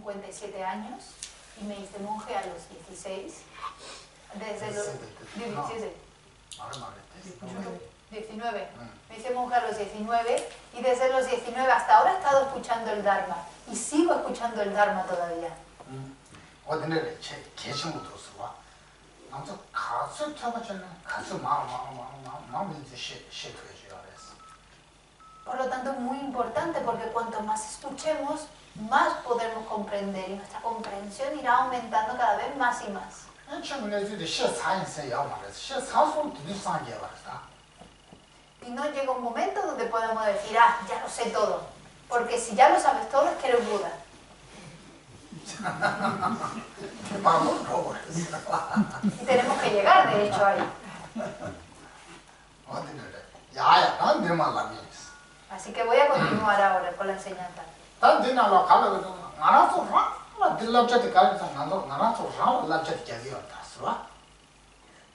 57 años y me hice monje a los 16. Desde los 19. Me hice monje a los 19 y desde los 19 hasta ahora he estado escuchando el Dharma y sigo escuchando el Dharma todavía. Por lo tanto es muy importante porque cuanto más escuchemos, más podremos comprender y nuestra comprensión irá aumentando cada vez más y más. Y no llega un momento donde podemos decir, ah, ya lo sé todo. Porque si ya lo sabes todo es que eres Buda. Y tenemos que llegar, de hecho, ahí. Así que voy a continuar ahora con la enseñanza.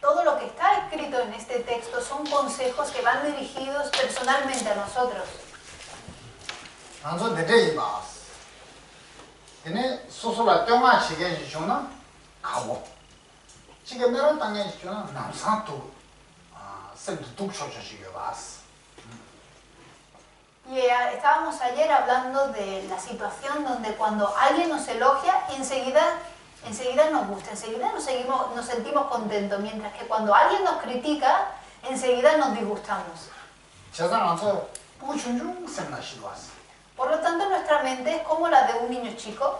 Todo lo que está escrito en este texto son consejos que van dirigidos personalmente a nosotros. Y estábamos ayer hablando de la situación donde cuando alguien nos elogia, enseguida nos gusta, enseguida nos sentimos contentos, mientras que cuando alguien nos critica, enseguida nos disgustamos. Por lo tanto, nuestra mente es como la de un niño chico.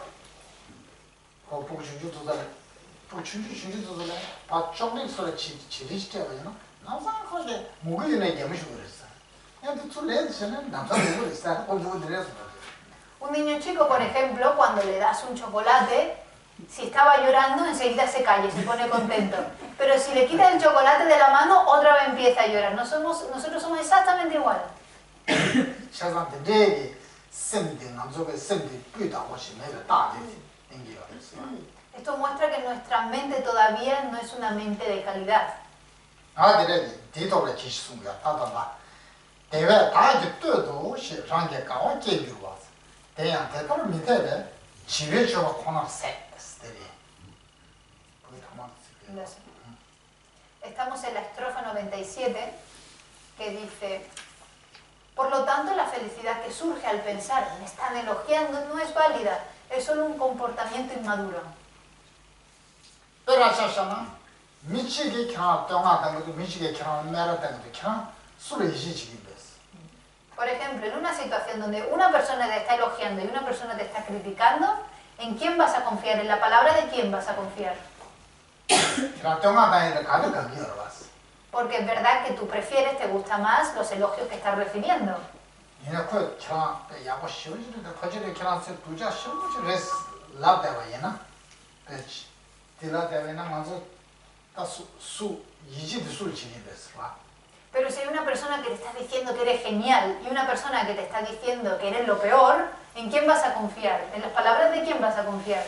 Un niño chico, por ejemplo, cuando le das un chocolate, si estaba llorando, enseguida se calla y se pone contento. Pero si le quitas el chocolate de la mano, otra vez empieza a llorar. Nosotros somos exactamente igual. Esto muestra que nuestra mente todavía no es una mente de calidad. Estamos en la estrofa 97 que dice: por lo tanto, la felicidad que surge al pensar me están elogiando no es válida, es solo un comportamiento inmaduro. Por ejemplo, en una situación donde una persona te está elogiando y una persona te está criticando, ¿en quién vas a confiar? ¿En la palabra de quién vas a confiar? Porque es verdad que tú prefieres, te gusta más los elogios que estás recibiendo. Pero si hay una persona que te está diciendo que eres genial y una persona que te está diciendo que eres lo peor, ¿en quién vas a confiar? ¿En las palabras de quién vas a confiar?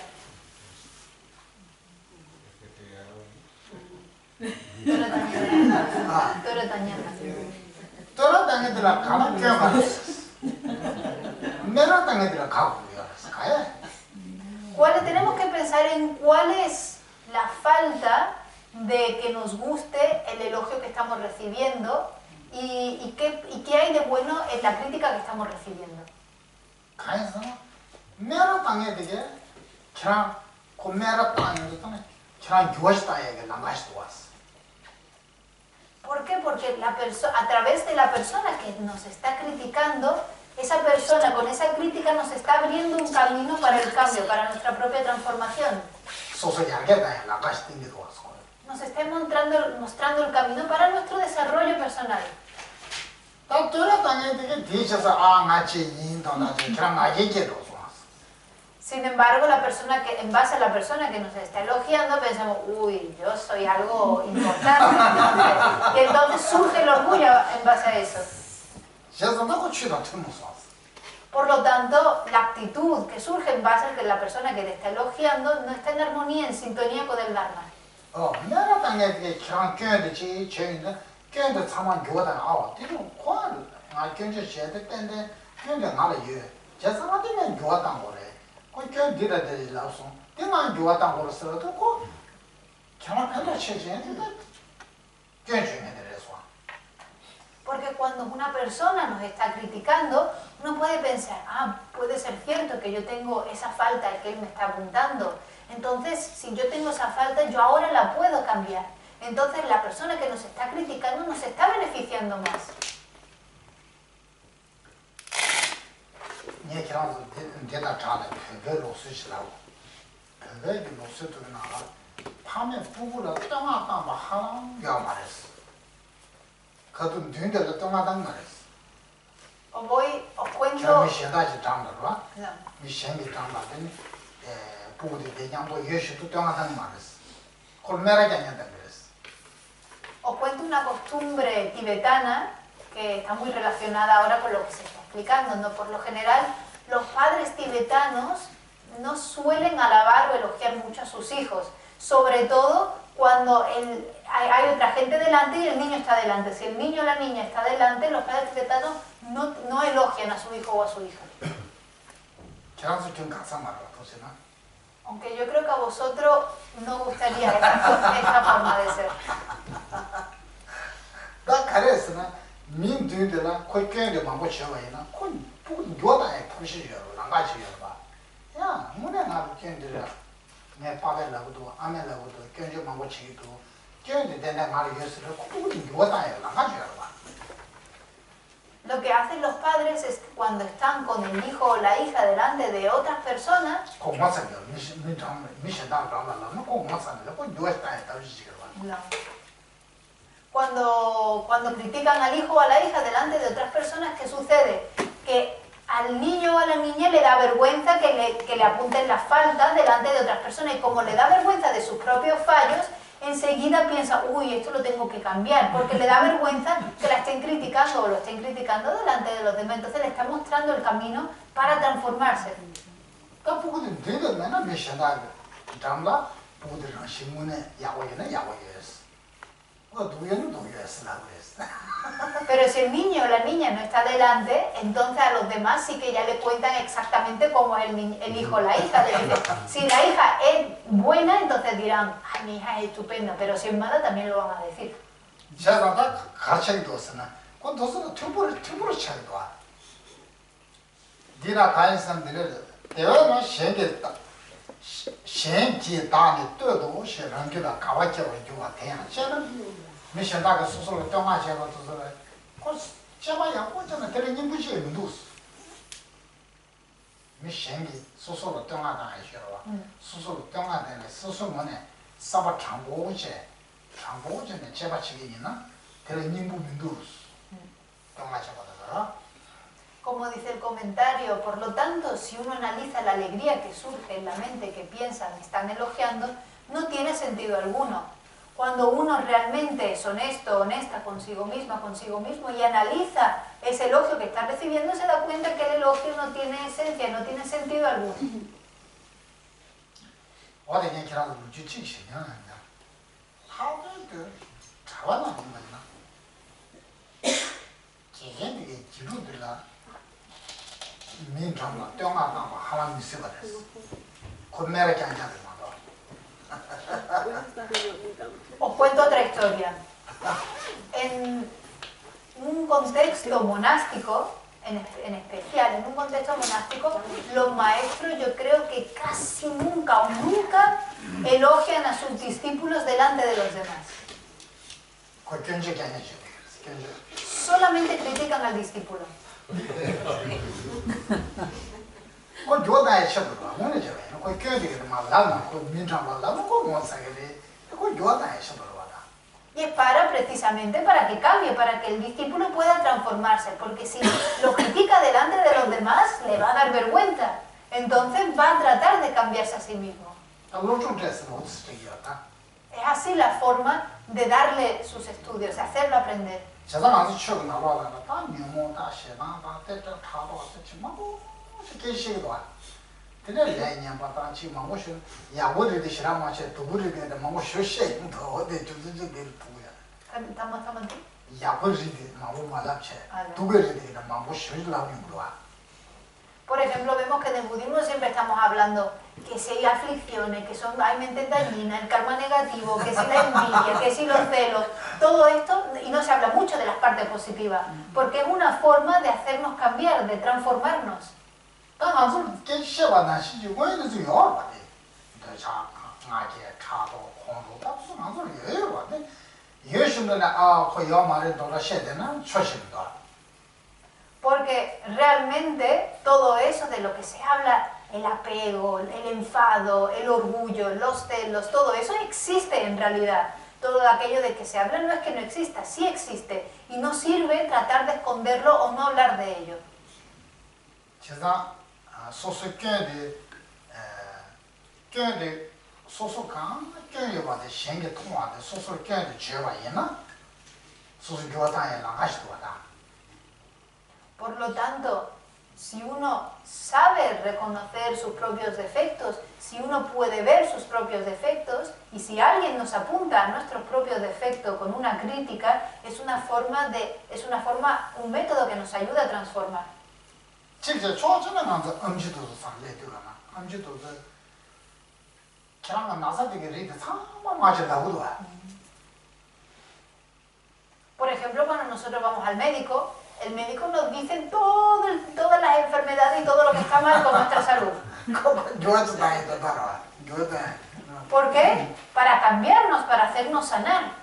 Tenemos que pensar en cuál es la falta de que nos guste el elogio que estamos recibiendo y qué hay de bueno en la crítica que estamos recibiendo. ¿Por qué? Porque a través de la persona que nos está criticando, esa persona con esa crítica nos está abriendo un camino para el cambio, para nuestra propia transformación. Nos está mostrando el camino para nuestro desarrollo personal. Sin embargo, en base a la persona que nos está elogiando, pensamos, uy, yo soy algo importante. Y entonces surge el orgullo en base a eso. Por lo tanto, la actitud que surge en base a que la persona que te está elogiando no está en armonía, en sintonía con el Dharma. 그 견디라 되라서 내가 좋았다 그랬어도 그 정말 별로 체제인데 견주면 되래서. Porque cuando una persona nos está criticando, uno puede pensar, ah, puede ser cierto que yo tengo esa falta que él me está apuntando. Entonces, si yo tengo esa falta, yo ahora la puedo cambiar. Entonces, la persona que nos está criticando nos está beneficiando más. Os cuento... Os cuento una costumbre tibetana que está muy relacionada ahora con lo que se está explicando, ¿no? Por lo general, los padres tibetanos no suelen alabar o elogiar mucho a sus hijos, sobre todo cuando hay otra gente delante y el niño está delante. Si el niño o la niña está delante, los padres tibetanos no elogian a su hijo o a su hija. Aunque yo creo que a vosotros no gustaría esta forma de ser. Lo que hacen los padres es que cuando están con el hijo o la hija delante de otras personas, cuando critican al hijo o a la hija delante de otras personas, ¿qué sucede? Que al niño o a la niña le da vergüenza que le apunten las faltas delante de otras personas, y como le da vergüenza de sus propios fallos, enseguida piensa, uy, esto lo tengo que cambiar, porque le da vergüenza que la estén criticando o lo estén criticando delante de los demás. Entonces le está mostrando el camino para transformarse. Pero si el niño o la niña no está delante, entonces a los demás sí que ya le cuentan exactamente cómo es el hijo o la hija. Si la hija es buena, entonces dirán, ay, mi hija es estupenda, pero si es mala también lo van a decir. Como dice el comentario, por lo tanto, si uno analiza la alegría que surge en la mente, que piensa, me están elogiando, no tiene sentido alguno. Cuando uno realmente es honesto, honesta consigo misma, consigo mismo, y analiza ese elogio que está recibiendo, se da cuenta que el elogio no tiene esencia, no tiene sentido alguno. Os cuento otra historia. En un contexto monástico, en especial, en un contexto monástico, los maestros yo creo que casi nunca o nunca elogian a sus discípulos delante de los demás. Solamente critican al discípulo. Y es precisamente para que cambie, para que el discípulo pueda transformarse, porque si lo critica delante de los demás, le va a dar vergüenza. Entonces va a tratar de cambiarse a sí mismo. Es así la forma de darle sus estudios, de hacerlo aprender. Por ejemplo, vemos que en el budismo siempre estamos hablando que si hay aflicciones, hay mente dañina, el karma negativo, que si la envidia, que si los celos, todo esto, y no se habla mucho de las partes positivas, porque es una forma de hacernos cambiar, de transformarnos. Porque realmente todo eso de lo que se habla, el apego, el enfado, el orgullo, los celos, todo eso existe en realidad. Todo aquello de que se habla no es que no exista, sí existe. Y no sirve tratar de esconderlo o no hablar de ello. Por lo tanto, si uno sabe reconocer sus propios defectos, si uno puede ver sus propios defectos, y si alguien nos apunta a nuestros propios defectos con una crítica, es un método que nos ayuda a transformar. Por ejemplo, cuando nosotros vamos al médico, el médico nos dice todas las enfermedades y todo lo que está mal con nuestra salud. ¿Por qué? Para cambiarnos, para hacernos sanar.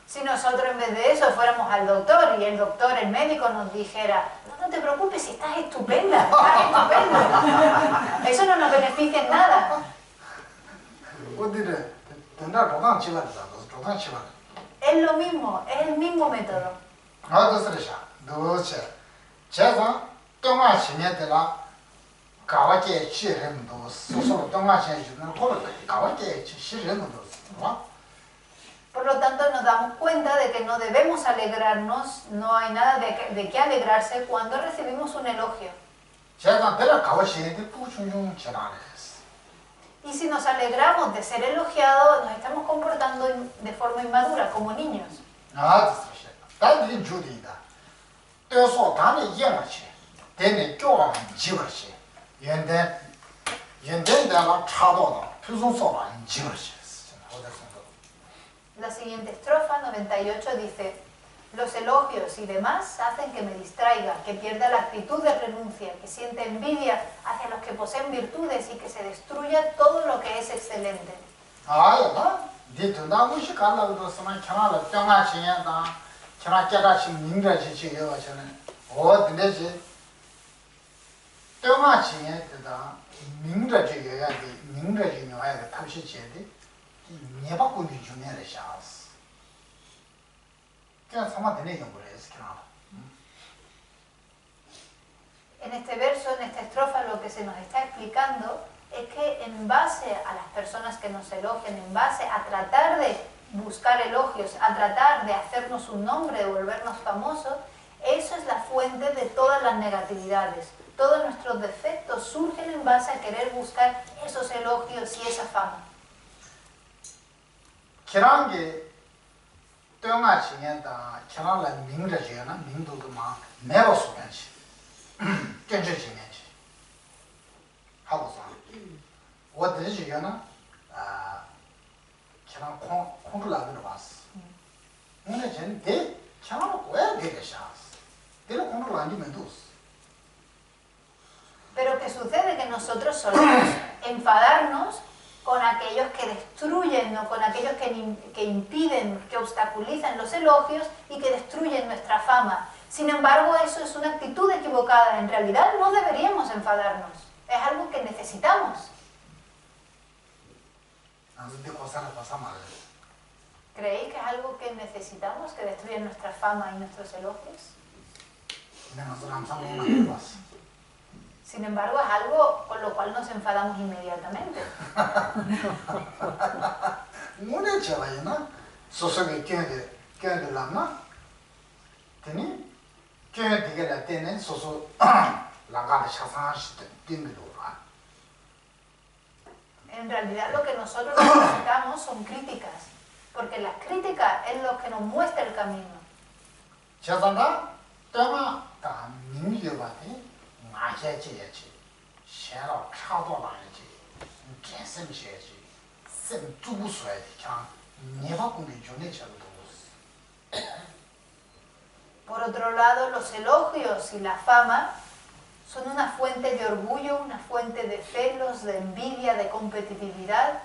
Si nosotros en vez de eso fuéramos al doctor y el doctor, el médico nos dijera: no te preocupes, si estás estupenda, estás estupenda. Eso no nos beneficia en nada. Es lo mismo, es el mismo método. Por lo tanto, nos damos cuenta de que no debemos alegrarnos, no hay nada de qué alegrarse cuando recibimos un elogio. Y si nos alegramos de ser elogiados, nos estamos comportando de forma inmadura, como niños. La siguiente estrofa, 98, dice: los elogios y demás hacen que me distraiga, que pierda la actitud de renuncia, que siente envidia hacia los que poseen virtudes y que se destruya todo lo que es excelente. En este verso, en esta estrofa, lo que se nos está explicando es que en base a las personas que nos elogian, en base a tratar de buscar elogios, a tratar de hacernos un nombre, de volvernos famosos, eso es la fuente de todas las negatividades. Todos nuestros defectos surgen en base a querer buscar esos elogios y esa fama. Pero ¿qué sucede? Que nosotros solemos enfadarnos con aquellos que destruyen o con aquellos que impiden, que obstaculizan los elogios y que destruyen nuestra fama. Sin embargo, eso es una actitud equivocada. En realidad no deberíamos enfadarnos. Es algo que necesitamos. ¿Creéis que es algo que necesitamos, que destruyen nuestra fama y nuestros elogios? Sin embargo, es algo con lo cual nos enfadamos inmediatamente. En realidad lo que nosotros necesitamos son críticas, porque las críticas es lo que nos muestra el camino. 제가 때마 다 민주화돼 마셔야지. 샤로 차도라야지. 개심셔야지. 쌤 두부서야지. 그냥 내가 공부 전에 저도. Por otro lado, los elogios y la fama son una fuente de orgullo, una fuente de celos, de envidia, de competitividad.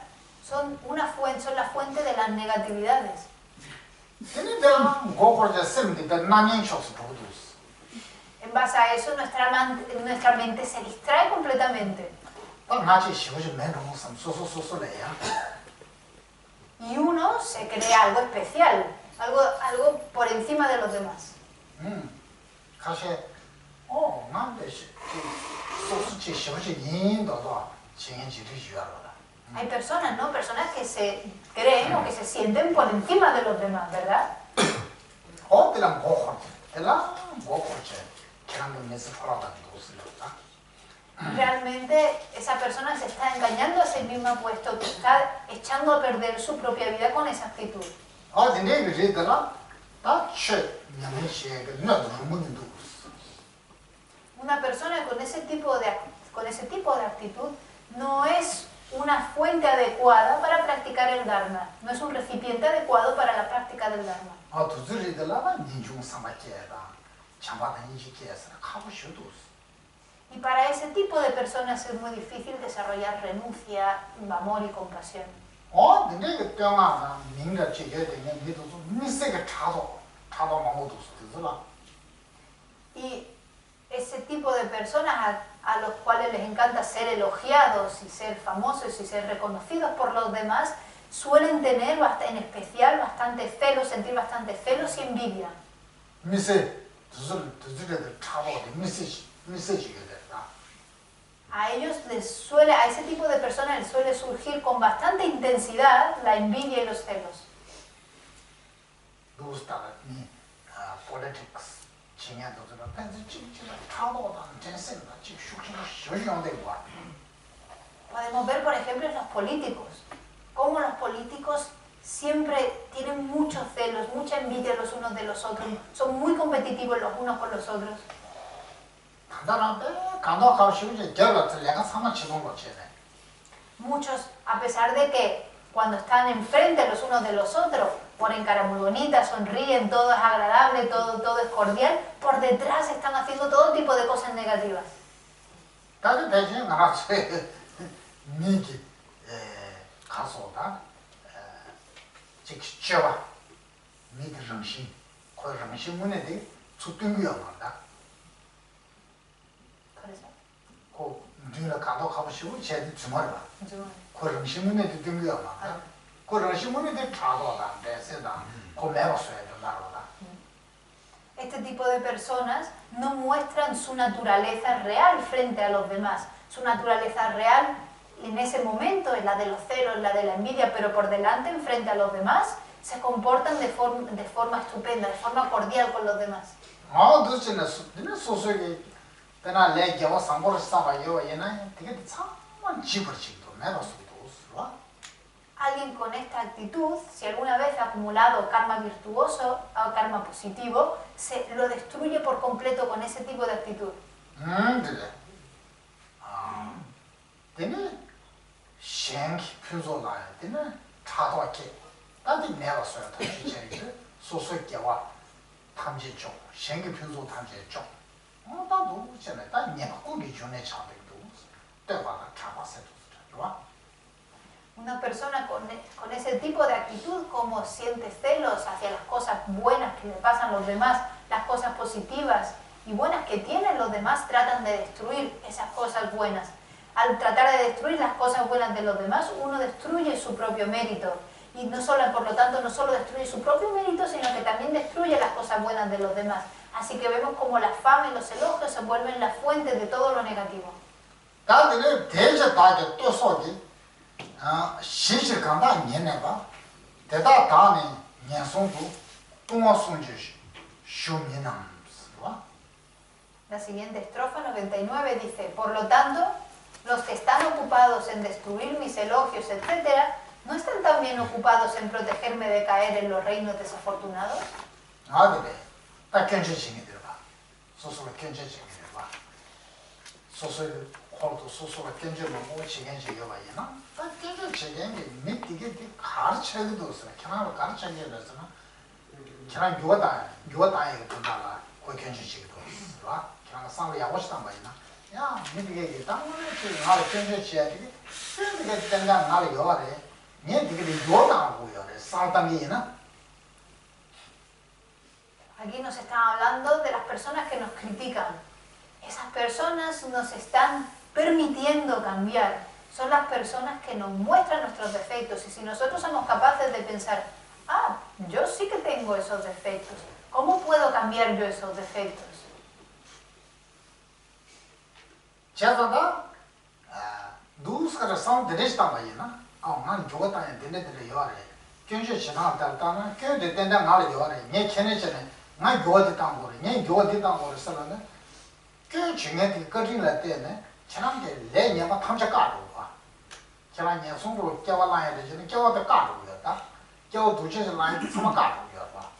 Son la fuente de las negatividades. En base a eso, nuestra mente se distrae completamente. Y uno se crea algo especial, algo por encima de los demás. Hay personas, ¿no? Personas que se creen o que se sienten por encima de los demás, ¿verdad? Realmente esa persona se está engañando a sí misma, puesto que está echando a perder su propia vida con esa actitud. Una persona con ese tipo de actitud no es una fuente adecuada para practicar el Dharma, no es un recipiente adecuado para la práctica del Dharma. Y para ese tipo de personas es muy difícil desarrollar renuncia, amor y compasión. Y ese tipo de personas a los cuales les encanta ser elogiados y ser famosos y ser reconocidos por los demás, suelen tener en especial bastante celos, sentir bastante celos y envidia. A ese tipo de personas les suele surgir con bastante intensidad la envidia y los celos. Podemos ver, por ejemplo, en los políticos, cómo los políticos siempre tienen muchos celos, mucha envidia los unos de los otros, son muy competitivos los unos con los otros. Muchos, a pesar de que cuando están enfrente los unos de los otros, ponen cara muy bonita, sonríen, todo es agradable, todo es cordial, por detrás están haciendo todo tipo de cosas negativas. Este tipo de personas no muestran su naturaleza real frente a los demás. Su naturaleza real en ese momento es la de los celos, la de la envidia, pero por delante, frente a los demás, se comportan de forma estupenda, de forma cordial con los demás. Alguien con esta actitud, si alguna vez ha acumulado karma virtuoso o karma positivo, lo destruye por completo con ese tipo de actitud. Una persona con ese tipo de actitud, como siente celos hacia las cosas buenas que le pasan a los demás, las cosas positivas y buenas que tienen los demás, tratan de destruir esas cosas buenas. Al tratar de destruir las cosas buenas de los demás, uno destruye su propio mérito. Y por lo tanto, no solo destruye su propio mérito, sino que también destruye las cosas buenas de los demás. Así que vemos como la fama y los elogios se vuelven la fuente de todo lo negativo. La siguiente estrofa, 99, dice: por lo tanto, los que están ocupados en destruir mis elogios, etc., ¿no están también ocupados en protegerme de caer en los reinos desafortunados? 아, 그래. 딱 견제징이 들어봐. 소소가 견제징이 들어봐. 소소의 콜도 소소가 견제를 보고 지겐지가 봐야나. 딱 견제징이 밑이게 가르쳐야도 없어. 걔나로 가르쳐야 되잖아. 걔나 유어다에 돈다가 그 견제징이도 있어. 걔나 상을 야고시단 말이나. 야, 밑이게 당연히 지금 나를 견제해야 돼. 그게 된다 나를 요하래. 얘 되게 유어다고 요래. 상담이나. Aquí nos están hablando de las personas que nos critican. Esas personas nos están permitiendo cambiar. Son las personas que nos muestran nuestros defectos. Y si nosotros somos capaces de pensar, ah, yo sí que tengo esos defectos. ¿Cómo puedo cambiar yo esos defectos? 제가다 누스가 상 드레스다 말이나. 난 저거다 되는데 요래. 견제 지나 달다나 견제 된다 말 요래. 내 ken에잖아. 나 교대 땅 거래. 내 교대 땅 거래 쓰면은 그 중에 거리를 때네. 지난게 내 내가 탐자 까고 봐. 지난 내 손으로 깨와라야 되지. 깨와도 까고였다. 깨워 두지를 많이 좀 까고였다.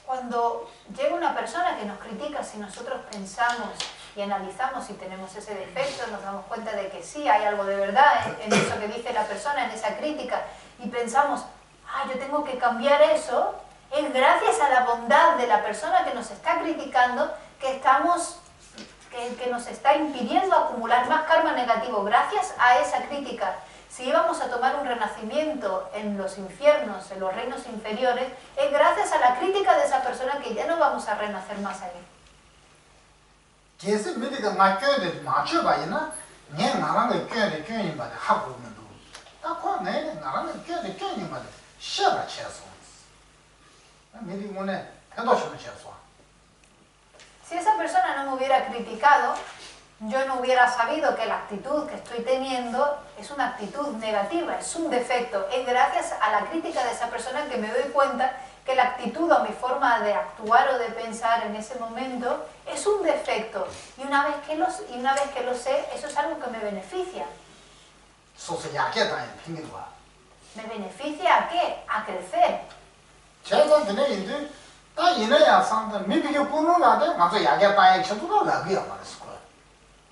Cuando llega una persona que nos critica, si nosotros pensamos y analizamos si tenemos ese defecto, nos damos cuenta de que sí hay algo de verdad en eso que dice la persona, en esa crítica, y pensamos, ah, yo tengo que cambiar eso, es gracias a la bondad de la persona que nos está criticando que nos está impidiendo acumular más karma negativo. Gracias a esa crítica, si íbamos a tomar un renacimiento en los infiernos, en los reinos inferiores, es gracias a la crítica de esa persona que ya no vamos a renacer más ahí. 계속 미리가 맞겨야 맞춰 봐야나. 내 나랑의 교대 교인 바데 하고 있는도. 딱그 내 나랑의 교대 교인 바데 시험을 쳐서. 미리 오늘 해도시면 쳐서. Si esa persona no me hubiera criticado, yo no hubiera sabido que la actitud que estoy teniendo es una actitud negativa, es un defecto. Es gracias a la crítica de esa persona que me doy cuenta que la actitud o mi forma de actuar o de pensar en ese momento es un defecto. Y una vez que lo sé, eso es algo que me beneficia. ¿Me beneficia a qué? A crecer.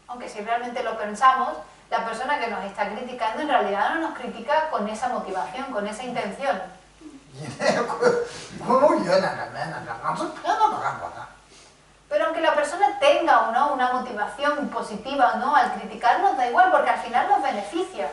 Aunque si realmente lo pensamos, la persona que nos está criticando en realidad no nos critica con esa motivación, con esa intención. Pero aunque la persona tenga o no una motivación positiva o no al criticarnos, da igual porque al final nos beneficia.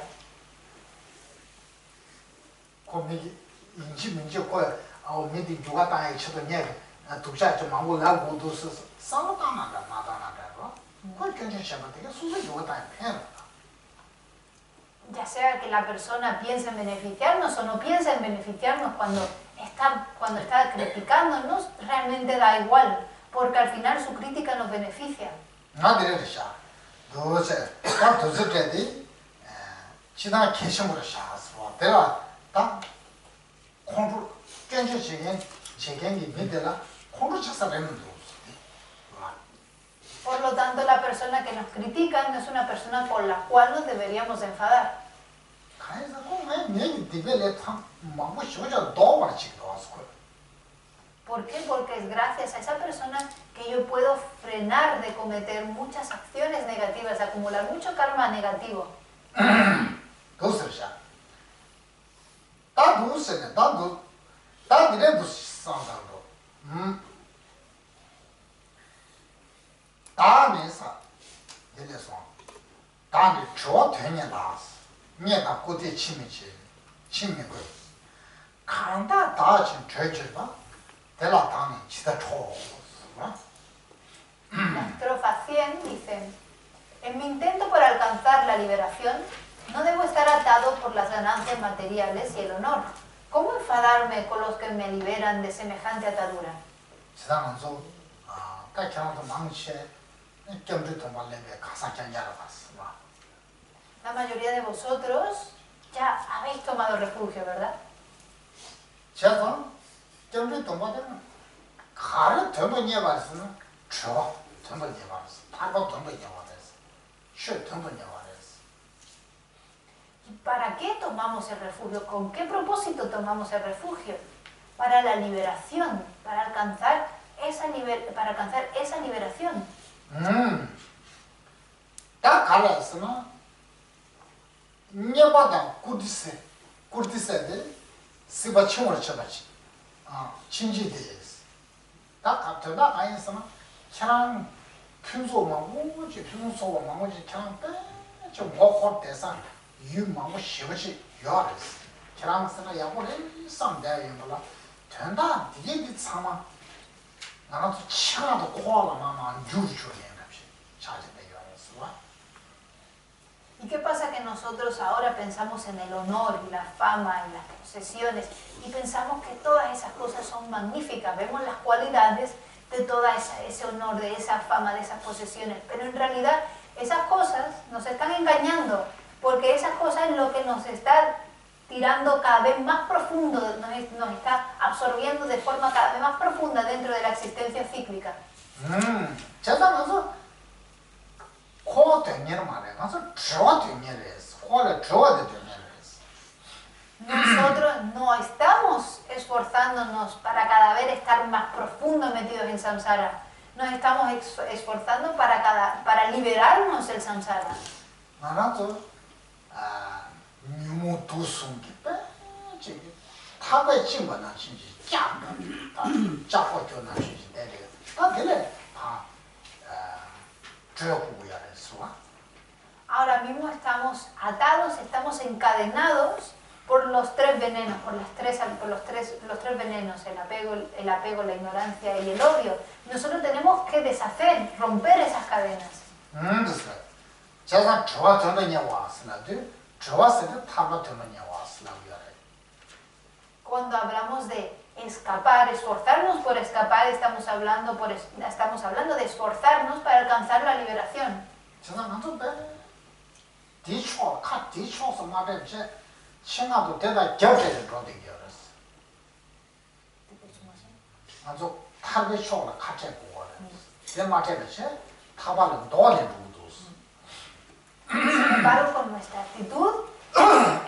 Ya sea que la persona piense en beneficiarnos o no piense en beneficiarnos cuando está criticándonos, realmente da igual, porque al final su crítica nos beneficia. Por lo tanto, la persona que nos critica no es una persona con la cual nos deberíamos enfadar. ¿Por qué? Porque es gracias a esa persona que yo puedo frenar de cometer muchas acciones negativas, de acumular mucho karma negativo. La estrofa 100 dice: en mi intento por alcanzar la liberación, no debo estar atado por las ganancias materiales y el honor. ¿Cómo enfadarme con los que me liberan de semejante atadura? La mayoría de vosotros ya habéis tomado refugio, ¿verdad? ¿Y para qué tomamos el refugio? ¿Con qué propósito tomamos el refugio? Para la liberación, para alcanzar esa liberación. 다 갈았으나 녀바다 구디세데 시바치오를 쳐바치 친지데스 다 갑자다 가인스나 차랑 춘소망고지 춘소망고지 차랑 빼좀 먹고 대상 유망고 쉬버치 요아스 차랑스나 야고래 상대야인불라 된다 이게 참아 나도 치가도 코알라 마마 주주네 갑시 차진데 요아스와. ¿Y qué pasa que nosotros ahora pensamos en el honor y la fama y las posesiones y pensamos que todas esas cosas son magníficas? Vemos las cualidades de todo ese honor, de esa fama, de esas posesiones, pero en realidad esas cosas nos están engañando porque esas cosas es lo que nos está tirando cada vez más profundo, nos está absorbiendo de forma cada vez más profunda dentro de la existencia cíclica. Nosotros no estamos esforzándonos para cada vez estar más profundo metidos en samsara. Nos estamos esforzando para liberarnos del samsara. Ahora mismo estamos atados, estamos encadenados por los tres venenos, por los tres venenos, el apego, la ignorancia y el odio. Nosotros tenemos que deshacer, romper esas cadenas. Cuando hablamos de escapar, esforzarnos por escapar, estamos hablando de esforzarnos para alcanzar la liberación. Sin embargo, con nuestra actitud,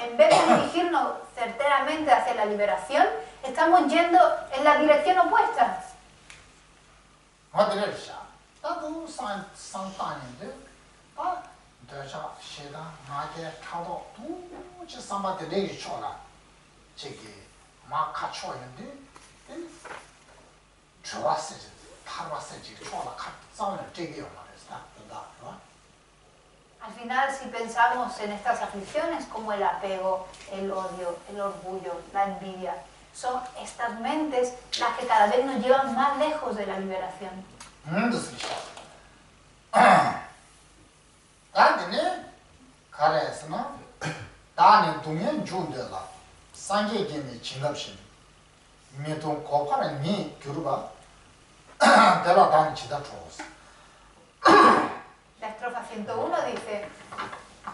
en vez de dirigirnos certeramente hacia la liberación, estamos yendo en la dirección opuesta. Al final, si pensamos en estas aflicciones como el apego, el odio, el orgullo, la envidia, son estas mentes las que cada vez nos llevan más lejos de la liberación. La estrofa 101 dice: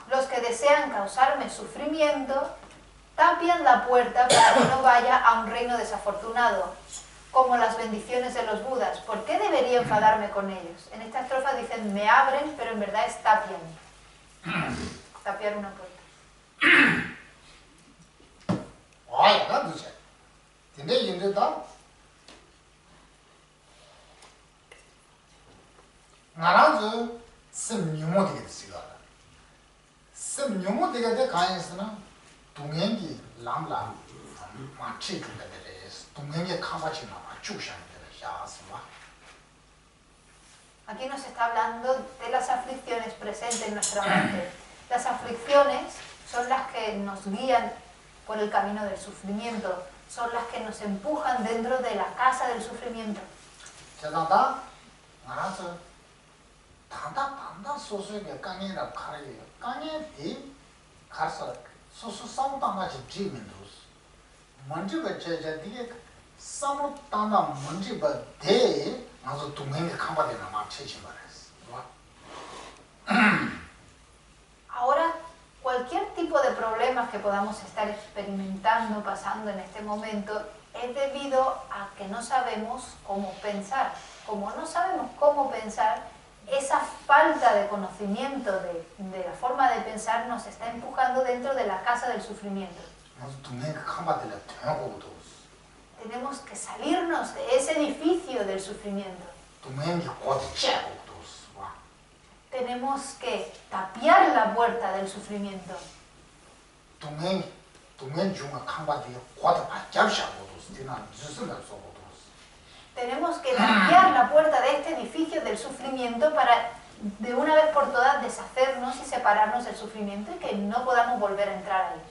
los que desean causarme sufrimiento tapian la puerta para que no vaya a un reino desafortunado, como las bendiciones de los budas. ¿Por qué debería enfadarme con ellos? En esta estrofa dicen me abren, pero en verdad es tapian. Tapiar una puerta. Aquí nos está hablando de las aflicciones presentes en nuestra mente. Las aflicciones son las que nos guían por el camino del sufrimiento, son las que nos empujan dentro de la casa del sufrimiento. Ahora, cualquier tipo de problemas que podamos estar experimentando, pasando en este momento, es debido a que no sabemos cómo pensar. Como no sabemos cómo pensar, esa falta de conocimiento de la forma de pensar nos está empujando dentro de la casa del sufrimiento. Tenemos que salirnos de ese edificio del sufrimiento. Tenemos que tapiar la puerta del sufrimiento. Tenemos que tapiar la puerta de este edificio del sufrimiento para de una vez por todas deshacernos y separarnos del sufrimiento y que no podamos volver a entrar ahí.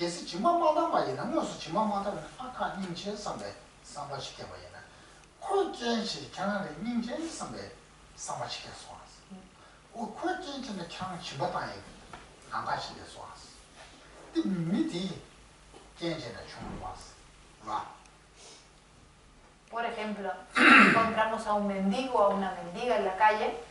계속 지마마다 말이나 무슨 지마마다 아까 님체 상대 상바시켜 봐야나 코iten시 장안에 님체 상대 상바시켜 쏘았어. 오 코iten시는 장 지마다에 안 가시게 쏘았어. 근데 미디 괜찮아 좀 왔어. 와. Por ejemplo, encontramos a un mendigo o a una mendiga en la calle.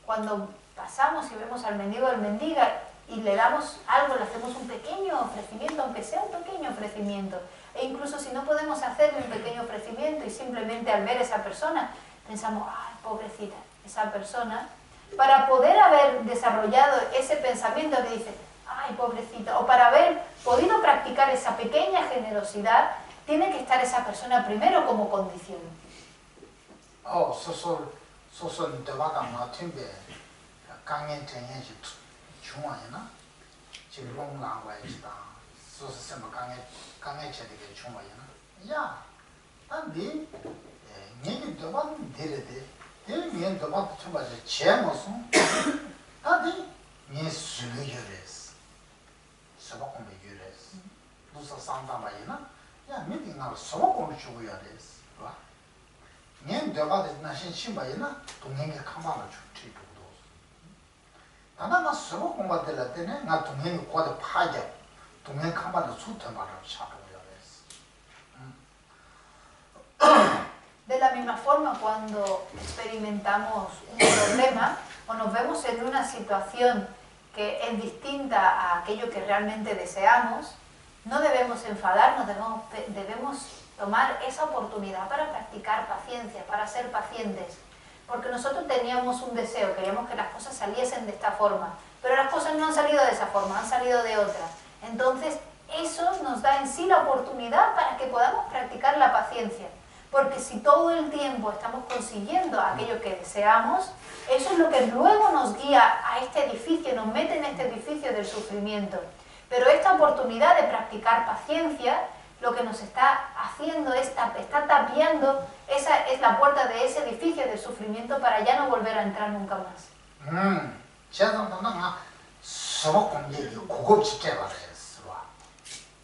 Cuando pasamos y vemos al mendigo o al mendiga y le damos algo, le hacemos un pequeño ofrecimiento, aunque sea un pequeño ofrecimiento. E incluso si no podemos hacerle un pequeño ofrecimiento y simplemente al ver a esa persona pensamos, ay, pobrecita, esa persona, para poder haber desarrollado ese pensamiento que dice, ay, pobrecita, o para haber podido practicar esa pequeña generosidad, tiene que estar esa persona primero como condición. Oh, 소설 대화가 나한테 강연 전행시 중앙이나 지금 롱랑 와있다. 소설 강연 체득의 중앙이나. 야, 난네 얘기 대화는 데려대. 대면 대화 좀 봐줘. 제모서. 나디 네 수요일에서. 서버공부 유래서. 무슨 상담이나? 야, 미팅 나서 서버공부 주고야 돼서. 봐. 네 대화도 나신 신바이나 동행에 카마를 주트리고. 나나 서버 공부할 때는 나 동행이 과도 파자 동행 칸바도 수트 말을 샤보야 됐어. De la misma forma, cuando experimentamos un problema o nos vemos en una situación que es distinta a aquello que realmente deseamos, no debemos enfadarnos, debemos tomar esa oportunidad para practicar paciencia, para ser pacientes. Porque nosotros teníamos un deseo, queríamos que las cosas saliesen de esta forma, pero las cosas no han salido de esa forma, han salido de otra. Entonces, eso nos da en sí la oportunidad para que podamos practicar la paciencia. Porque si todo el tiempo estamos consiguiendo aquello que deseamos, eso es lo que luego nos guía a este edificio, nos mete en este edificio del sufrimiento. Pero esta oportunidad de practicar paciencia, lo que nos está haciendo está tapiando, esa es la puerta de ese edificio de sufrimiento para ya no volver a entrar nunca más.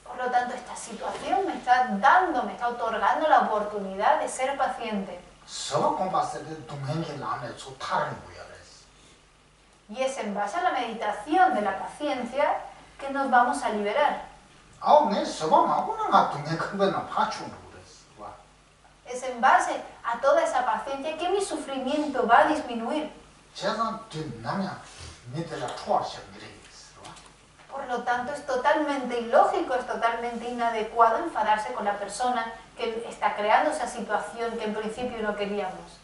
Por lo tanto, esta situación me está otorgando la oportunidad de ser paciente. Y es en base a la meditación de la paciencia que nos vamos a liberar. Es en base a toda esa paciencia que mi sufrimiento va a disminuir. Por lo tanto, es totalmente ilógico, es totalmente inadecuado enfadarse con la persona que está creando esa situación que en principio no queríamos.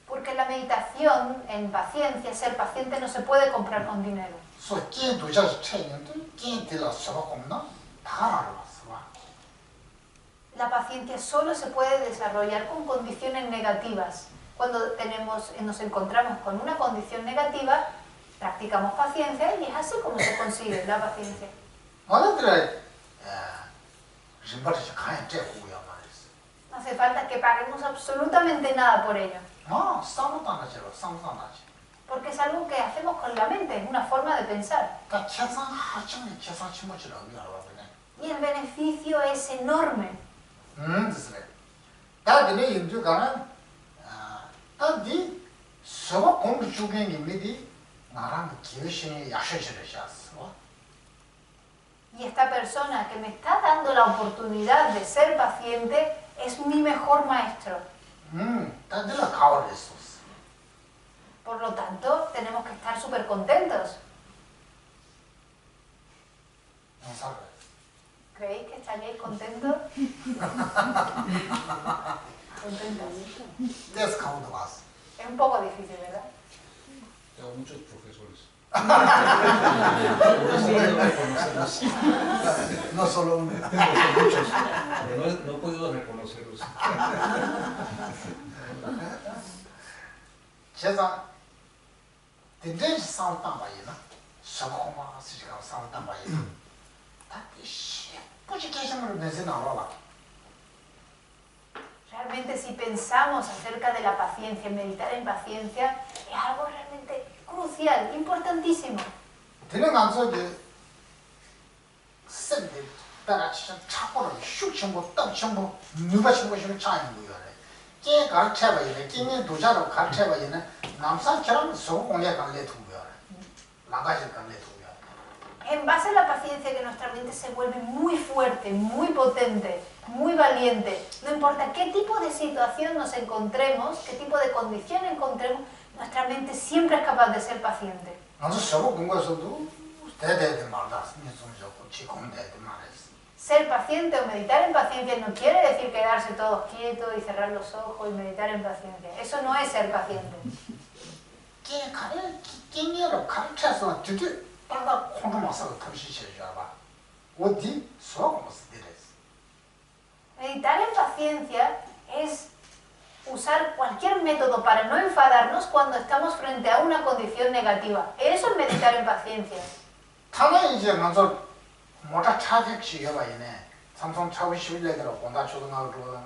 Porque la meditación en paciencia, ser paciente, no se puede comprar con dinero. La paciencia solo se puede desarrollar con condiciones negativas. Cuando nos encontramos con una condición negativa, practicamos paciencia y es así como se consigue la paciencia. No hace falta que paguemos absolutamente nada por ello. Porque es algo que hacemos con la mente, es una forma de pensar. Y el beneficio es enorme. y esta persona que me está dando la oportunidad de ser paciente es mi mejor maestro. Por lo tanto, tenemos que estar súper contentos. ¿Creéis que estaríais contentos? ¿Contentos? Es un poco difícil, ¿verdad? Tengo muchos profesores. No solo uno. Muchos, pero no he podido reconocerlos. 제가 된전시 싸울 딴 바이나 서고마 시가 싸울 딴 바이나 다시 뿌지 계시면 내세 나와라. Realmente si pensamos acerca de la paciencia, meditar en paciencia, es algo realmente crucial, importantísimo. 되는 안서게 쌤들 따라 진짜 차고를 슉 전부 땅 전부 누가 신고 싶은 차인 거예요. 게 가르쳐봐야 끼니 도자로 가르쳐봐야 남산처럼 소공에 갈래 두고요. 나가실 갈래 두고요. En base a la paciencia que nuestra mente se vuelve muy fuerte, muy potente, muy valiente. No importa qué tipo de situación nos encontremos, qué tipo de condición encontremos, nuestra mente siempre es capaz de ser paciente. 나도 서고 공부해서도 대대대 말다. 좀 좋고 지공대대 말했어. Ser paciente o meditar en paciencia no quiere decir quedarse todos quietos y cerrar los ojos y meditar en paciencia. Eso no es ser paciente. 게 가르치기로 가르쳐서 되게 따라 공부하면서 탐시셔야 봐. 어디 수학을 쓰더랬어. Meditar en paciencia es usar cualquier método para no enfadarnos cuando estamos frente a una condición negativa. Eso es meditar en paciencia. 타는 이제 먼저 모टा 차택시 여봐이네. 삼성 차고 11레기로 본다 초등학교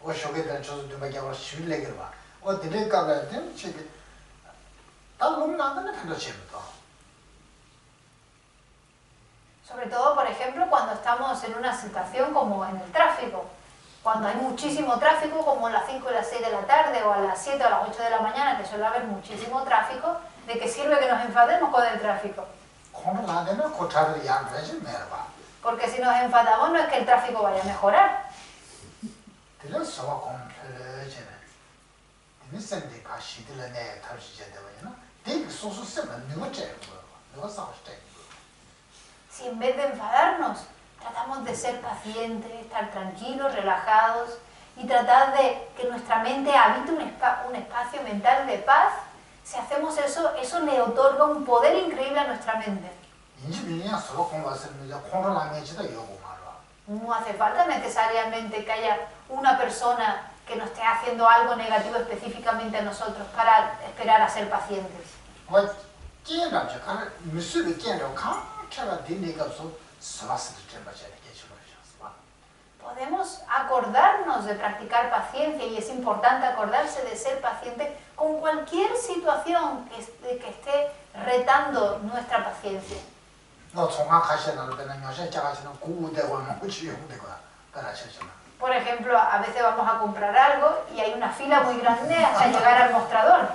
어쇼게 된 초등 두백이 하고 11레기로 봐. 어디를까가 된 지금 다 농나는 편도 재밌다. Sobre todo, por ejemplo, cuando estamos en una situación como en el tráfico. Cuando hay muchísimo tráfico, como a las 5 y las 6 de la tarde o a las 7 o a las 8 de la mañana, que suele haber muchísimo tráfico, ¿de qué sirve que nos enfademos con el tráfico? Porque si nos enfadamos no es que el tráfico vaya a mejorar. Si en vez de enfadarnos, tratamos de ser pacientes, estar tranquilos, relajados y tratar de que nuestra mente habite un espacio mental de paz, si hacemos eso, eso le otorga un poder increíble a nuestra mente. No hace falta necesariamente que haya una persona que nos esté haciendo algo negativo específicamente a nosotros para esperar a ser pacientes. Podemos acordarnos de practicar paciencia y es importante acordarse de ser paciente con cualquier situación que esté retando nuestra paciencia. Por ejemplo, a veces vamos a comprar algo y hay una fila muy grande hasta llegar al mostrador.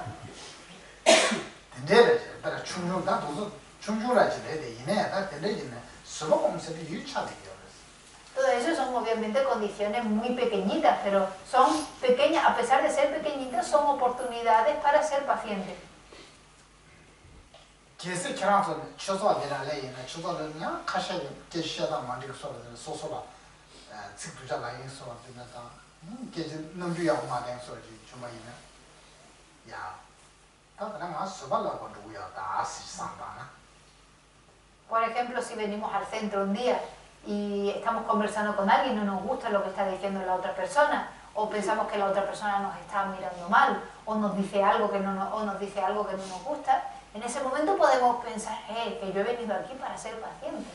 Todo eso son obviamente condiciones muy pequeñitas, pero son pequeñas, a pesar de ser pequeñitas, son oportunidades para ser pacientes. Por ejemplo, si venimos al centro un día y estamos conversando con alguien y no nos gusta lo que está diciendo la otra persona, o pensamos que la otra persona nos está mirando mal, o nos dice algo que no nos gusta, en ese momento podemos pensar, que yo he venido aquí para ser paciente.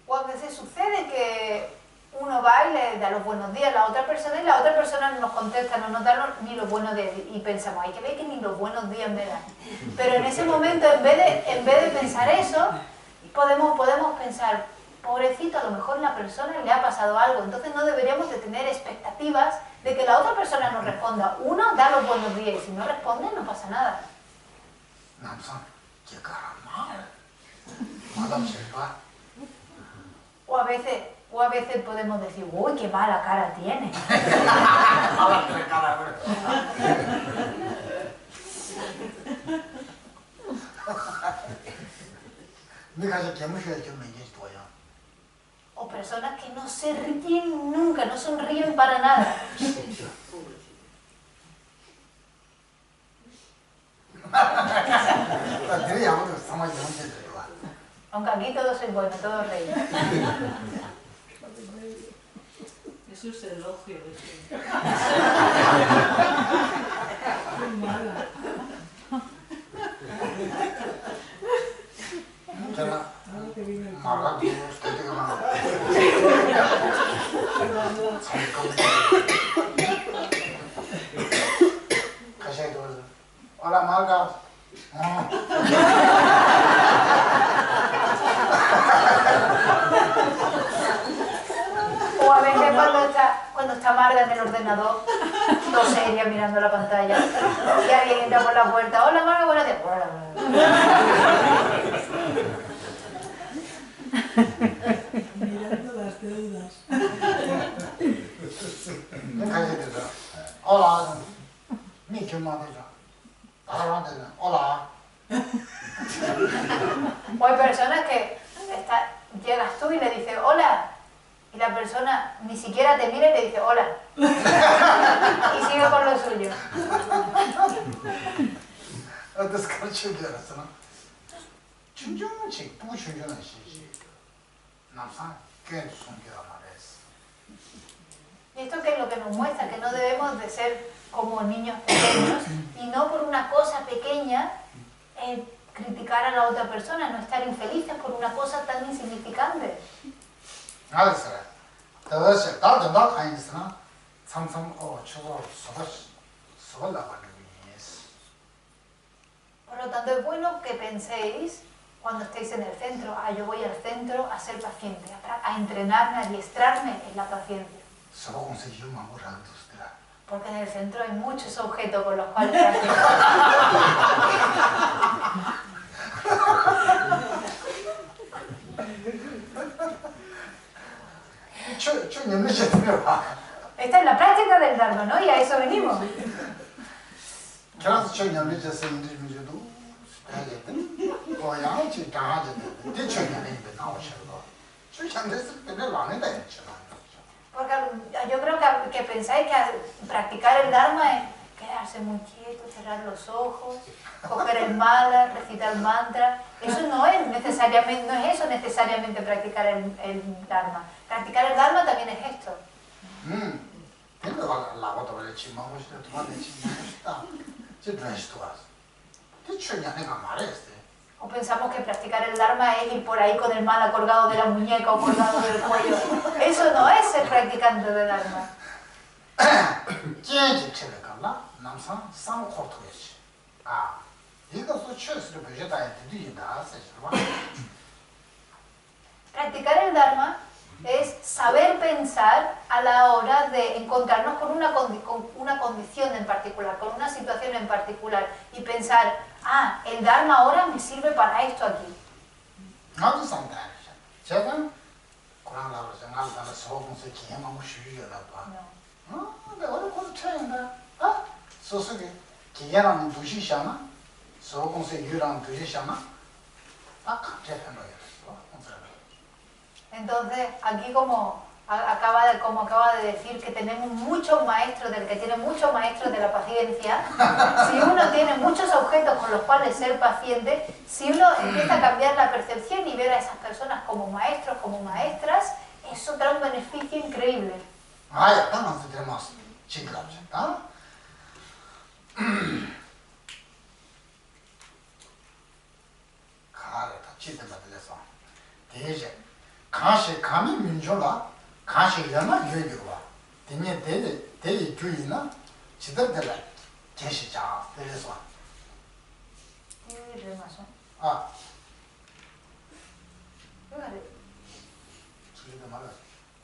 O a veces sucede que uno va va y le da los buenos días a la otra persona y la otra persona no nos contesta, no nos da ni los buenos días y pensamos, hay que ver que ni los buenos días me dan. Pero en ese momento, en vez de pensar eso, podemos pensar, pobrecito, a lo mejor la persona le ha pasado algo, entonces no deberíamos de tener expectativas de que la otra persona nos responda. Uno da los buenos días y si no responde no pasa nada. O a veces podemos decir, uy, qué mala cara tiene. O personas que no se ríen nunca, no sonríen para nada. Aunque aquí todos sois buenos, todos reír. Eso es elogio. Hola, Marga. O a veces cuando está Marga en el ordenador, todo seria mirando la pantalla, y alguien entra por la puerta, hola Marga, buenos días. Mirando las deudas. Hola. Hola. O hay personas que llegas tú y le dices hola, y la persona ni siquiera te mira y te dice hola. Y sigue con lo suyo. ¿Y esto qué es lo que nos muestra? Que no debemos de ser como niños pequeños y no por una cosa pequeña criticar a la otra persona, no estar infelices por una cosa tan insignificante. Por lo tanto, es bueno que penséis cuando estéis en el centro, yo voy al centro a ser paciente, a entrenarme, a adiestrarme en la paciencia. Porque en el centro hay muchos objetos con los cuales practicar. Esta es la práctica del Dharma, ¿no? Y a eso venimos. Porque yo creo que pensáis que practicar el Dharma es quedarse muy quieto, cerrar los ojos, coger el mala, recitar el mantra. Eso no es necesariamente practicar el Dharma. Practicar el Dharma también es esto. O pensamos que practicar el Dharma es ir por ahí con el mala colgado de la muñeca o colgado del cuello. Eso no es ser practicante de Dharma. Practicar el Dharma es saber pensar a la hora de encontrarnos con una condición en particular, con una situación en particular y pensar, el Dharma ahora me sirve para esto aquí. No. Entonces, aquí como acaba de decir que tenemos muchos maestros, del que tiene muchos maestros de la paciencia, si uno tiene muchos objetos con los cuales ser paciente, si uno empieza a cambiar la percepción y ver a esas personas como maestros, como maestras, eso trae un beneficio increíble. 가시려면 여기로 되게 되게 주의나 지들들 계시자 그래서 아 저기도 말아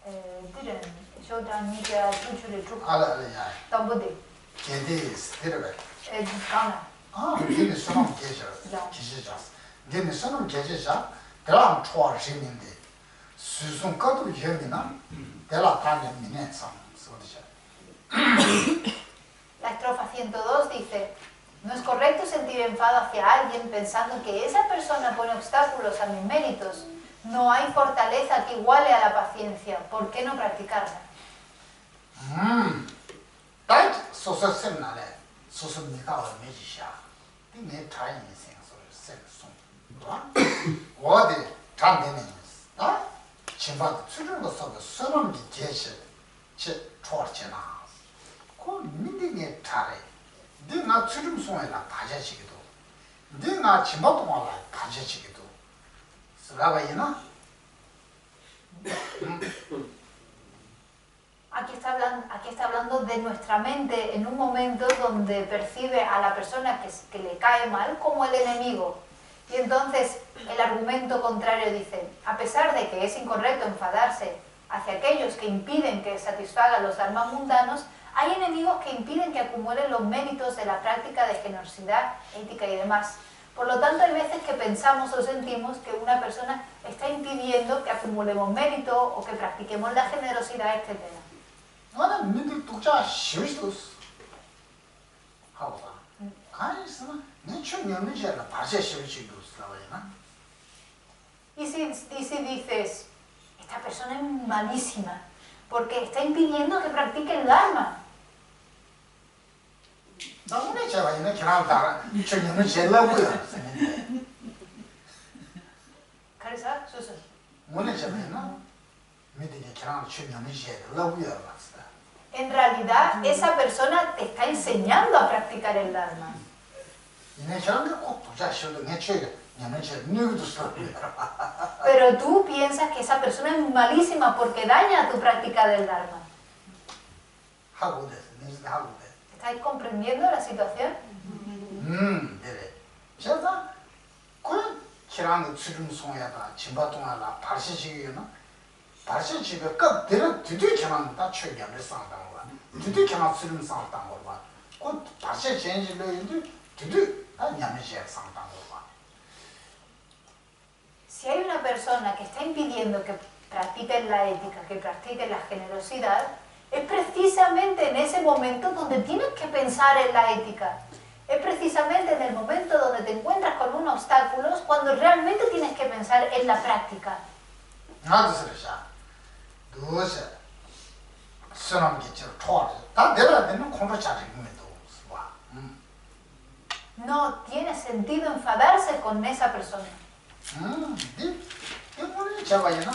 Didn't show down media to 알아야 Tambudi. 제데스 데르베 Gana. 아 이게 사람 계시자 이게 사람 계시자 그럼 초월심인데 수송 것도 여기나 대라 가는 민에서 소리죠 La estrofa 102 dice, no es correcto sentir enfado hacia alguien pensando que esa persona pone obstáculos a mis méritos. No hay fortaleza que iguale a la paciencia. ¿Por qué no practicarla? 딱 소소sem나래 소소미가 메지샤 네 타임이 생소를 셈송 봐 어디 단되는 아 진짜 출연도 속에 서는 제시 제 초르잖아 그 민딩에 잘해 네가 출연 송에라 가져지기도 네가 진짜도 말라 가져지기도 쓰라바이나 Aquí está hablando de nuestra mente en un momento donde percibe a la persona que le cae mal como el enemigo. Y entonces el argumento contrario dice, a pesar de que es incorrecto enfadarse hacia aquellos que impiden que satisfagan los dharmas mundanos, hay enemigos que impiden que acumulen los méritos de la práctica de generosidad, ética y demás. Por lo tanto, hay veces que pensamos o sentimos que una persona está impidiendo que acumulemos mérito o que practiquemos la generosidad, etc. 나는 민들 독자 쉬울 수도 없어 하고서 가만히 있으면 내 충분히 제가 발세 쉬울 수도 없어 Y si dices, esta persona es malísima, porque está impidiendo que practique el Dharma. 나문에 제가 있는 기나다 충분히 제라고요 ¿Caresa? Susan. 문에 제가 있는 민들이 기나다 충분히 제라고요 En realidad, esa persona te está enseñando a practicar el Dharma. Pero tú piensas que esa persona es malísima porque daña tu práctica del Dharma. ¿Estáis comprendiendo la situación? 다시 집에 껍데를 뒤뒤켜만 다 최견을 상당한 거야. 뒤뒤켜만 쓰름 상당한 거 봐. 그 다시 전지로 이제 뒤뒤 다 냠내시 상당한 거 봐. Si hay una persona que está impidiendo que practiques la ética, que practiques la generosidad, es precisamente en ese momento donde tienes que pensar en la ética. Es precisamente en el momento donde te encuentras con un obstáculo cuando realmente tienes que pensar en la práctica. 나도 그러자. 누구세? 선함 기체로 초월해. 다 내가 되는 공부 잘해도 와. No tiene sentido enfadarse con esa persona. 네 뭐니 잡아야나?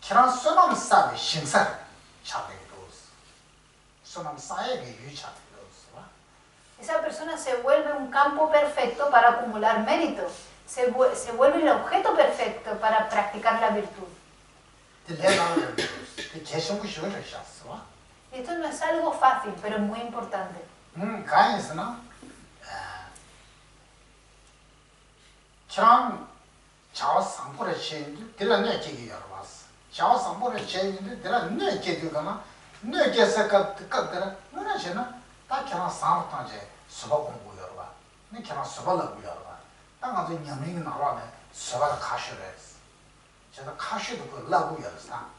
그런 선함 싸움이 신사 차대도 선함 싸에게 유차대도 와. Esa persona se vuelve un campo perfecto para acumular mérito. Se vuelve el objeto perfecto para practicar la virtud. Y esto no es algo fácil, pero es muy importante. 땅아도 냠링이 나와네. 서바가 카슈레스. 제가 카슈도 그 라고였어.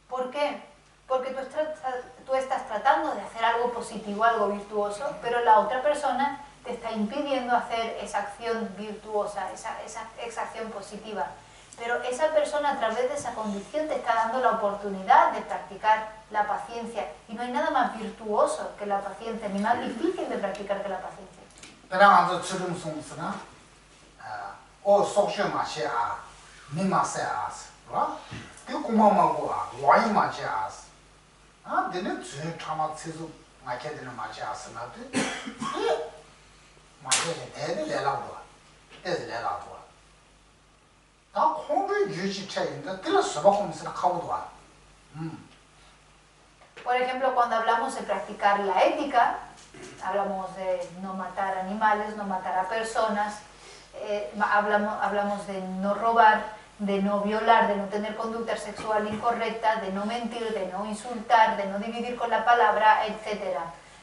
¿Por qué? Porque tú estás tratando de hacer algo positivo, algo virtuoso, pero la otra persona te está impidiendo hacer esa acción virtuosa, esa acción positiva. Pero esa persona a través de esa condición te está dando la oportunidad de practicar la paciencia. Y no hay nada más virtuoso que la paciencia, ni más difícil de practicar que la paciencia. 그러면서 주름 송스나 속셔마시아 미마세아스 와? 그 고마마고 와이 마시아스 아 되는 주 타마츠도 마케드는 마시아스나도 마케드 대들래라고 대들래라고 다 공부 유지 차이인데 들어 수박하면서 가고도 와. Por ejemplo, cuando hablamos de practicar la ética, hablamos de no matar animales, no matar a personas, hablamos de no robar, de no violar, de no tener conducta sexual incorrecta, de no mentir, de no insultar, de no dividir con la palabra, etc.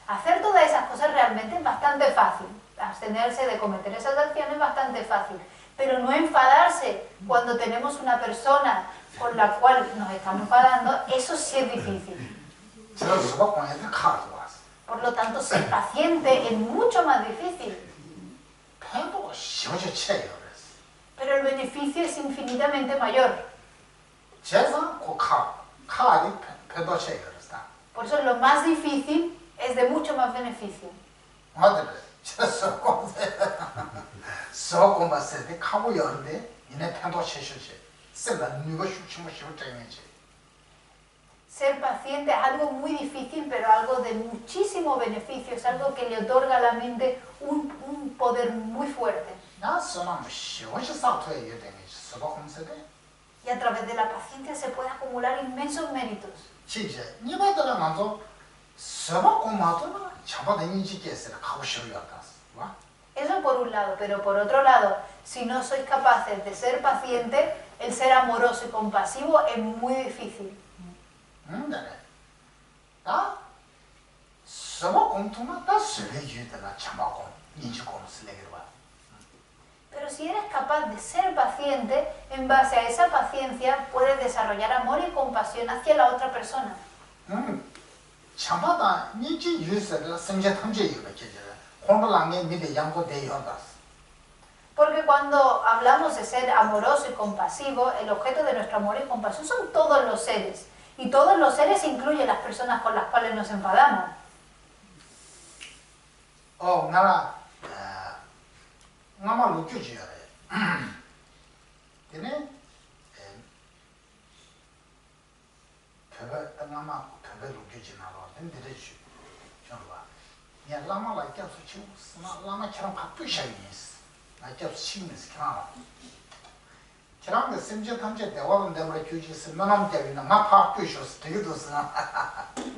Hacer todas esas cosas realmente es bastante fácil. Abstenerse de cometer esas acciones es bastante fácil. Pero no enfadarse cuando tenemos una persona con la cual nos estamos enfadando, eso sí es difícil. Por lo tanto, ser paciente es mucho más difícil. Pero el beneficio es infinitamente mayor. Por eso lo más difícil es de mucho más beneficio. Ser paciente es algo muy difícil, pero algo de muchísimo beneficio, es algo que le otorga a la mente un poder muy fuerte. Y a través de la paciencia se puede acumular inmensos méritos. Eso por un lado, pero por otro lado, si no sois capaces de ser pacientes, el ser amoroso y compasivo es muy difícil. Pero si eres capaz de ser paciente, en base a esa paciencia puedes desarrollar amor y compasión hacia la otra persona. Porque cuando hablamos de ser amoroso y compasivo, el objeto de nuestro amor y compasión son todos los seres. Y todos los seres incluyen las personas con las cuales nos enfadamos.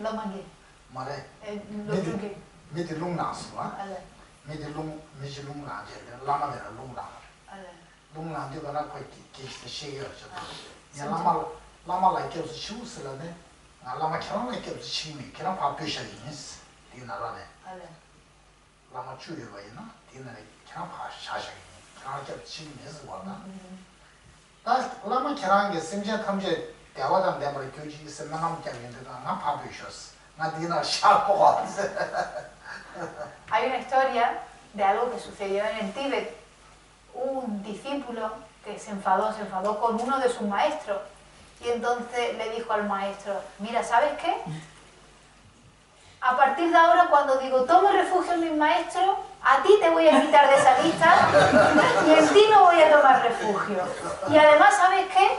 Lo mangué. Lo truqué. Hay una historia de algo que sucedió en el Tíbet. Un discípulo que se enfadó con uno de sus maestros y entonces le dijo al maestro: mira, ¿sabes qué? A partir de ahora, cuando digo tomo refugio en mis maestros, a ti te voy a quitar de esa lista y en ti no voy a tomar refugio. Y además, ¿sabes qué?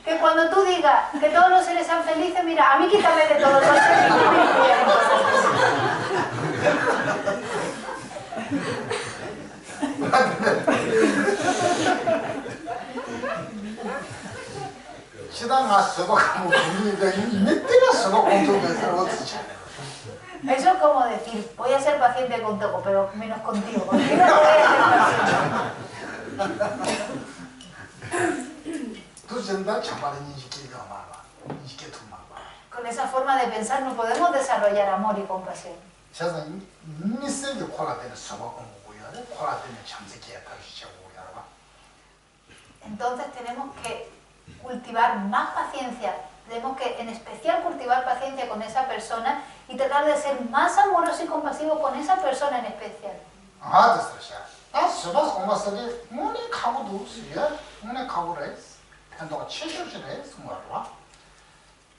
Que cuando tú digas que todos los seres sean felices, mira, a mí quítame de todos los seres y no me incluyas en cosas Eso es como decir, voy a ser paciente contigo, pero menos contigo. Contigo no voy a ser paciente. Con esa forma de pensar no podemos desarrollar amor y compasión. Entonces tenemos que cultivar más paciencia, tenemos que en especial cultivar paciencia con esa persona y tratar de ser más amoroso y compasivo con esa persona en especial.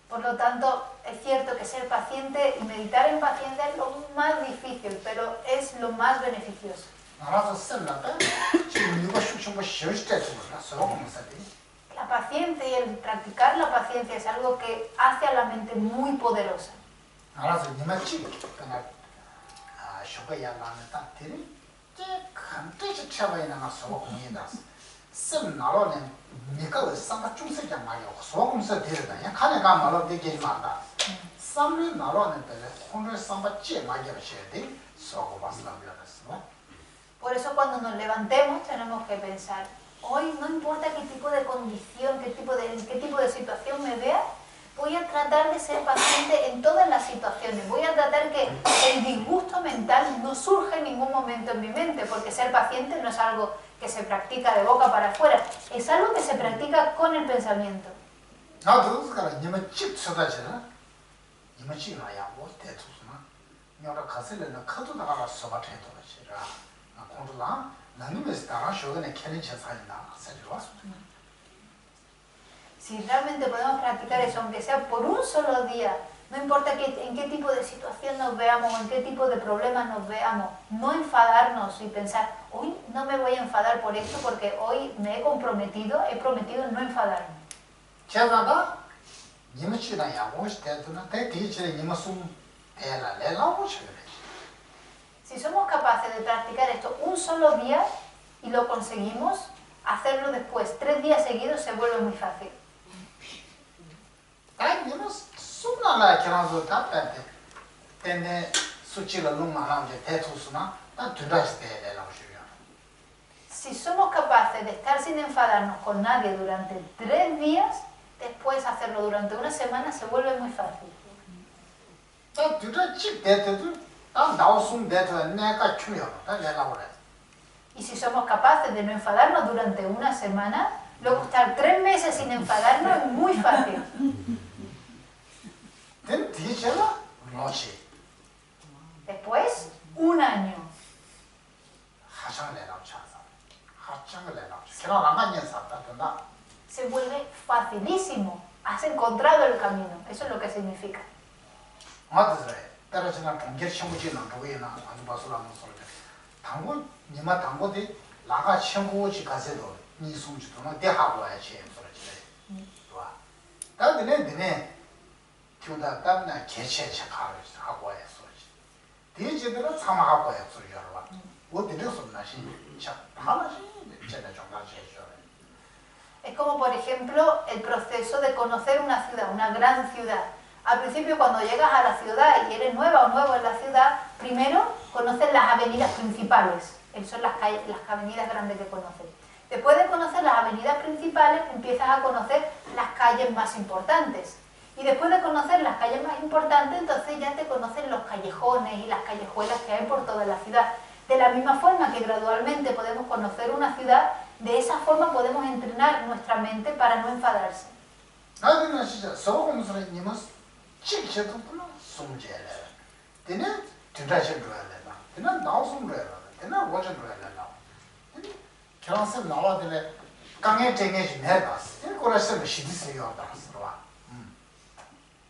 Por lo tanto, es cierto que ser paciente y meditar en paciencia es lo más difícil, pero es lo más beneficioso. La paciencia y el practicar la paciencia es algo que hace a la mente muy poderosa. 미가 상가 중세자 말이야. 소금서 되다. 칸에가 말로 되게 말다. 삼리 나로는 때 혼을 상가 찌 말이야 돼. 소고 봤습니다. Por eso cuando nos levantemos tenemos que pensar, hoy no importa qué tipo de condición, en qué tipo de situación me vea, voy a tratar de ser paciente en todas las situaciones. Voy a tratar que el disgusto mental no surja en ningún momento en mi mente, porque ser paciente no es algo que se practica de boca para afuera, es algo que se practica con el pensamiento. Si realmente podemos practicar eso, aunque sea por un solo día, no importa en qué tipo de situación nos veamos, en qué tipo de problemas nos veamos, no enfadarnos y pensar, hoy no me voy a enfadar por esto porque hoy me he prometido no enfadarme. Si somos capaces de practicar esto un solo día y lo conseguimos, hacerlo después 3 días seguidos se vuelve muy fácil. Si somos capaces de estar sin enfadarnos con nadie durante 3 días, después hacerlo durante una semana se vuelve muy fácil. Y si somos capaces de no enfadarnos durante una semana, luego estar 3 meses sin enfadarnos es muy fácil. Después, 1 año. Se vuelve facilísimo. Has encontrado el camino. Eso es lo que significa. Es como, por ejemplo, el proceso de conocer una ciudad, una gran ciudad. Al principio, cuando llegas a la ciudad y eres nueva o nuevo en la ciudad, primero conoces las avenidas principales. Esas son las avenidas grandes que conoces. Después de conocer las avenidas principales, empiezas a conocer las calles más importantes. Y después de conocer las calles más importantes, entonces ya te conocen los callejones y las callejuelas que hay por toda la ciudad. De la misma forma que gradualmente podemos conocer una ciudad, de esa forma podemos entrenar nuestra mente para no enfadarse.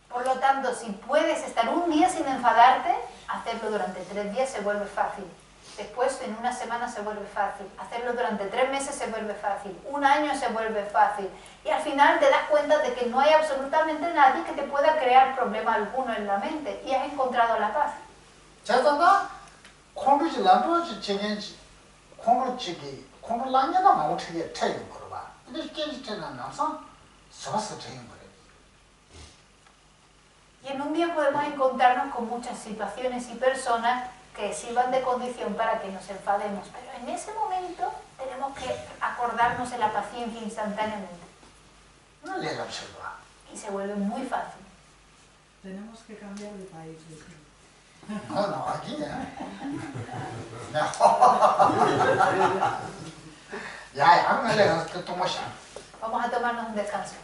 Por lo tanto, si puedes estar un día sin enfadarte, hacerlo durante 3 días se vuelve fácil. Después, en una semana se vuelve fácil. Hacerlo durante 3 meses se vuelve fácil. 1 año se vuelve fácil. Y al final te das cuenta de que no hay absolutamente nadie que te pueda crear problema alguno en la mente. Y has encontrado la paz. Y en un día podemos encontrarnos con muchas situaciones y personas que sirvan de condición para que nos enfademos. Pero en ese momento tenemos que acordarnos de la paciencia instantáneamente. Y se vuelve muy fácil. Tenemos que cambiar de país. No, aquí, Vamos a tomarnos un descanso.